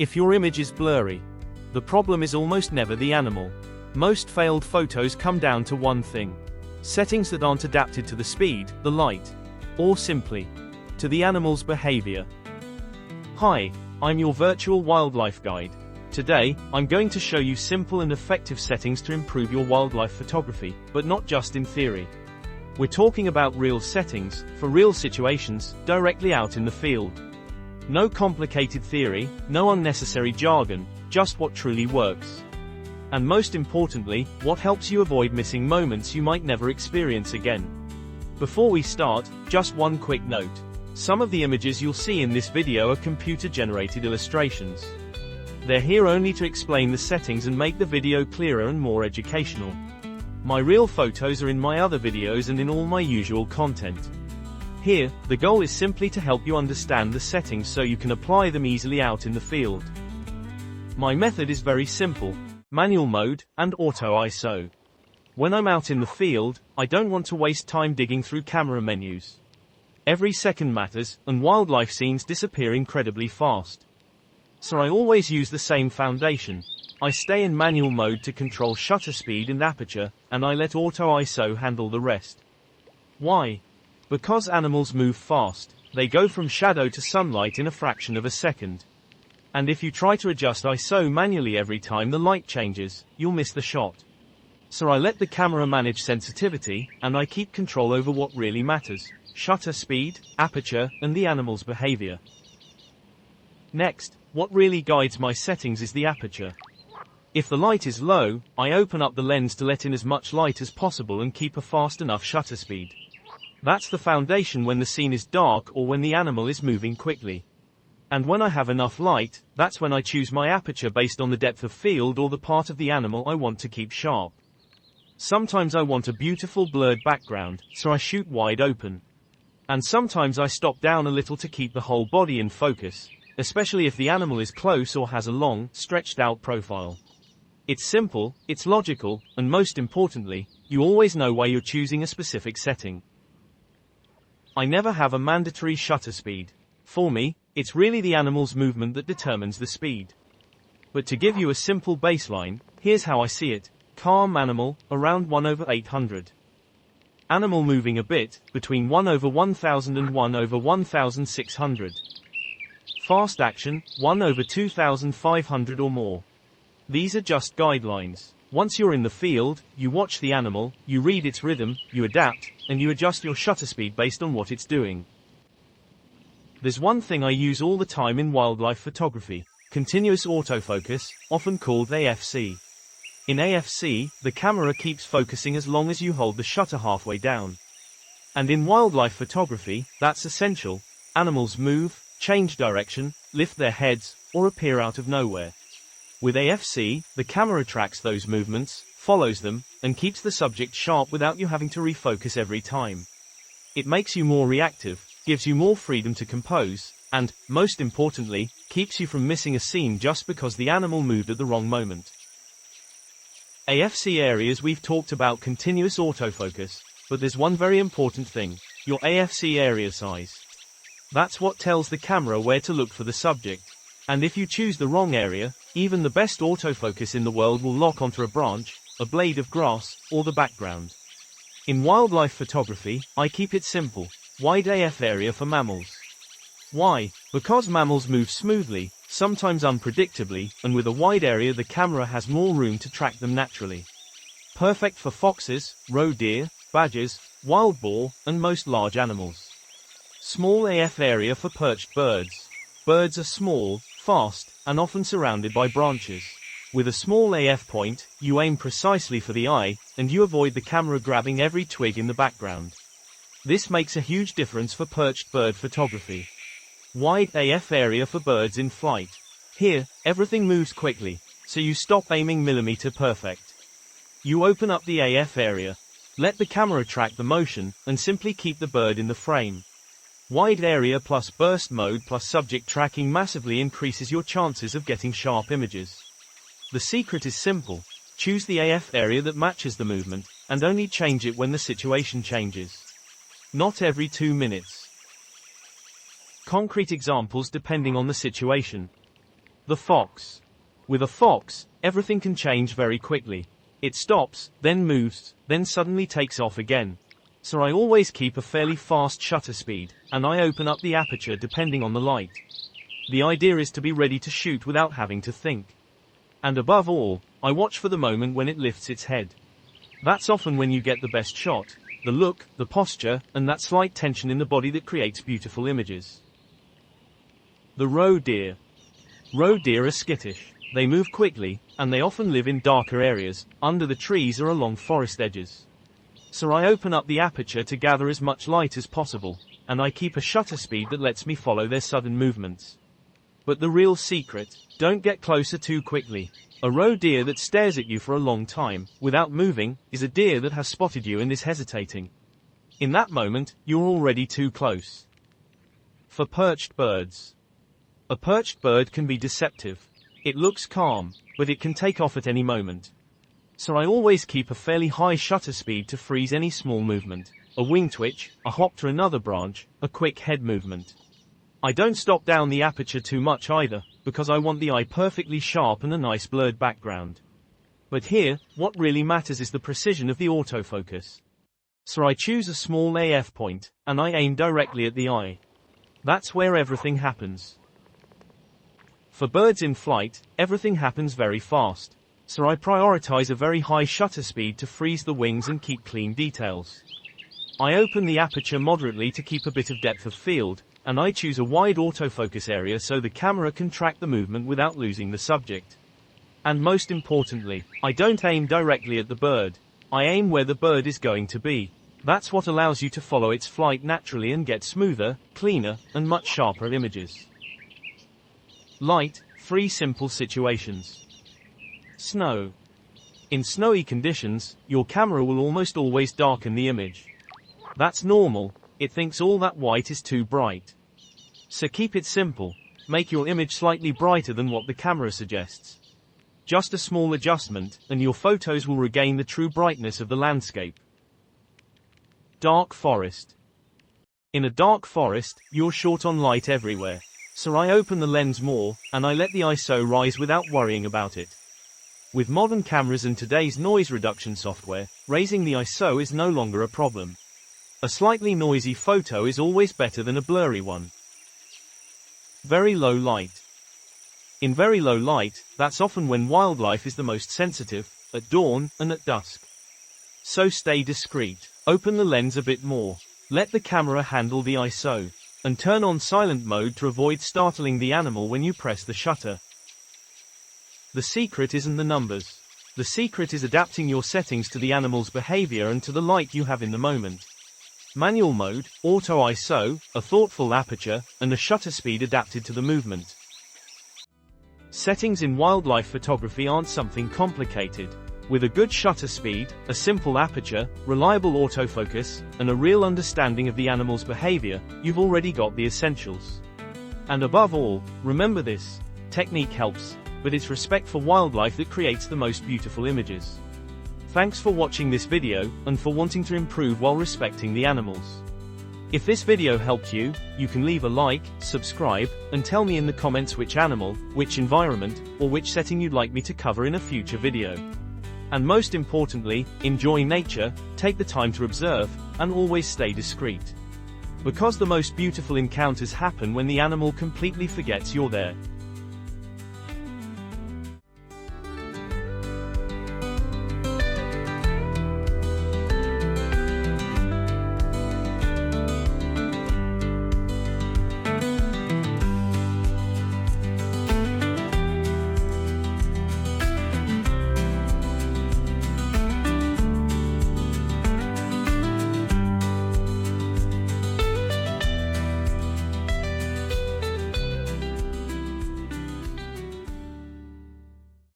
If your image is blurry, the problem is almost never the animal. Most failed photos come down to one thing: settings that aren't adapted to the speed, the light, or simply to the animal's behavior. Hi, I'm your virtual wildlife guide. Today, I'm going to show you simple and effective settings to improve your wildlife photography, but not just in theory. We're talking about real settings, for real situations, directly out in the field. No complicated theory, no unnecessary jargon, just what truly works. And most importantly, what helps you avoid missing moments you might never experience again. Before we start, just one quick note. Some of the images you'll see in this video are computer-generated illustrations. They're here only to explain the settings and make the video clearer and more educational. My real photos are in my other videos and in all my usual content. Here, the goal is simply to help you understand the settings so you can apply them easily out in the field. My method is very simple: manual mode and auto ISO. When I'm out in the field, I don't want to waste time digging through camera menus. Every second matters, and wildlife scenes disappear incredibly fast. So I always use the same foundation. I stay in manual mode to control shutter speed and aperture, and I let auto ISO handle the rest. Why? Because animals move fast. They go from shadow to sunlight in a fraction of a second. And if you try to adjust ISO manually every time the light changes, you'll miss the shot. So I let the camera manage sensitivity, and I keep control over what really matters: shutter speed, aperture, and the animal's behavior. Next, what really guides my settings is the aperture. If the light is low, I open up the lens to let in as much light as possible and keep a fast enough shutter speed. That's the foundation when the scene is dark or when the animal is moving quickly. And when I have enough light, that's when I choose my aperture based on the depth of field or the part of the animal I want to keep sharp. Sometimes I want a beautiful blurred background, so I shoot wide open. And sometimes I stop down a little to keep the whole body in focus, especially if the animal is close or has a long, stretched out profile. It's simple, it's logical, and most importantly, you always know why you're choosing a specific setting. I never have a mandatory shutter speed. For me, it's really the animal's movement that determines the speed. But to give you a simple baseline, here's how I see it: calm animal, around 1/800. Animal moving a bit, between 1/1000 and 1/1600. Fast action, 1/2500 or more. These are just guidelines. Once you're in the field, you watch the animal, you read its rhythm, you adapt, and you adjust your shutter speed based on what it's doing. There's one thing I use all the time in wildlife photography: continuous autofocus, often called AFC. In AFC, the camera keeps focusing as long as you hold the shutter halfway down. And in wildlife photography, that's essential. Animals move, change direction, lift their heads, or appear out of nowhere. With AFC, the camera tracks those movements, follows them, and keeps the subject sharp without you having to refocus every time. It makes you more reactive, gives you more freedom to compose, and, most importantly, keeps you from missing a scene just because the animal moved at the wrong moment. AFC areas: we've talked about continuous autofocus, but there's one very important thing: your AFC area size. That's what tells the camera where to look for the subject. And if you choose the wrong area, even the best autofocus in the world will lock onto a branch, a blade of grass, or the background. In wildlife photography, I keep it simple: wide AF area for mammals. Why? Because mammals move smoothly, sometimes unpredictably, and with a wide area the camera has more room to track them naturally. Perfect for foxes, roe deer, badgers, wild boar, and most large animals. Small AF area for perched birds. Birds are small, fast, and often surrounded by branches. With a small AF point, you aim precisely for the eye, and you avoid the camera grabbing every twig in the background. This makes a huge difference for perched bird photography. Wide AF area for birds in flight. Here, everything moves quickly, so you stop aiming millimeter perfect. You open up the AF area, let the camera track the motion, and simply keep the bird in the frame. Wide area plus burst mode plus subject tracking massively increases your chances of getting sharp images. The secret is simple: choose the AF area that matches the movement, and only change it when the situation changes. Not every 2 minutes. Concrete examples depending on the situation. The fox. With a fox, everything can change very quickly. It stops, then moves, then suddenly takes off again. So I always keep a fairly fast shutter speed, and I open up the aperture depending on the light. The idea is to be ready to shoot without having to think. And above all, I watch for the moment when it lifts its head. That's often when you get the best shot, the look, the posture, and that slight tension in the body that creates beautiful images. The roe deer. Roe deer are skittish. They move quickly, and they often live in darker areas, under the trees or along forest edges. So I open up the aperture to gather as much light as possible, and I keep a shutter speed that lets me follow their sudden movements. But the real secret, don't get closer too quickly. A roe deer that stares at you for a long time, without moving, is a deer that has spotted you and is hesitating. In that moment, you're already too close. For perched birds. A perched bird can be deceptive. It looks calm, but it can take off at any moment. So I always keep a fairly high shutter speed to freeze any small movement, a wing twitch, a hop to another branch, a quick head movement. I don't stop down the aperture too much either, because I want the eye perfectly sharp and a nice blurred background. But here, what really matters is the precision of the autofocus. So I choose a small AF point, and I aim directly at the eye. That's where everything happens. For birds in flight, everything happens very fast. So I prioritize a very high shutter speed to freeze the wings and keep clean details. I open the aperture moderately to keep a bit of depth of field, and I choose a wide autofocus area so the camera can track the movement without losing the subject. And most importantly, I don't aim directly at the bird. I aim where the bird is going to be. That's what allows you to follow its flight naturally and get smoother, cleaner, and much sharper images. Light, 3 simple situations. Snow. In snowy conditions, your camera will almost always darken the image. That's normal, it thinks all that white is too bright. So keep it simple, make your image slightly brighter than what the camera suggests. Just a small adjustment, and your photos will regain the true brightness of the landscape. Dark forest. In a dark forest, you're short on light everywhere. So I open the lens more, and I let the ISO rise without worrying about it. With modern cameras and today's noise reduction software, raising the ISO is no longer a problem. A slightly noisy photo is always better than a blurry one. Very low light. In very low light, that's often when wildlife is the most sensitive, at dawn and at dusk. So stay discreet, open the lens a bit more, let the camera handle the ISO. And turn on silent mode to avoid startling the animal when you press the shutter. The secret isn't the numbers. The secret is adapting your settings to the animal's behavior and to the light you have in the moment. Manual mode, auto ISO, a thoughtful aperture, and a shutter speed adapted to the movement. Settings in wildlife photography aren't something complicated. With a good shutter speed, a simple aperture, reliable autofocus, and a real understanding of the animal's behavior, you've already got the essentials. And above all, remember this: technique helps, but it's respect for wildlife that creates the most beautiful images. Thanks for watching this video, and for wanting to improve while respecting the animals. If this video helped you, you can leave a like, subscribe, and tell me in the comments which animal, which environment, or which setting you'd like me to cover in a future video. And most importantly, enjoy nature, take the time to observe, and always stay discreet. Because the most beautiful encounters happen when the animal completely forgets you're there.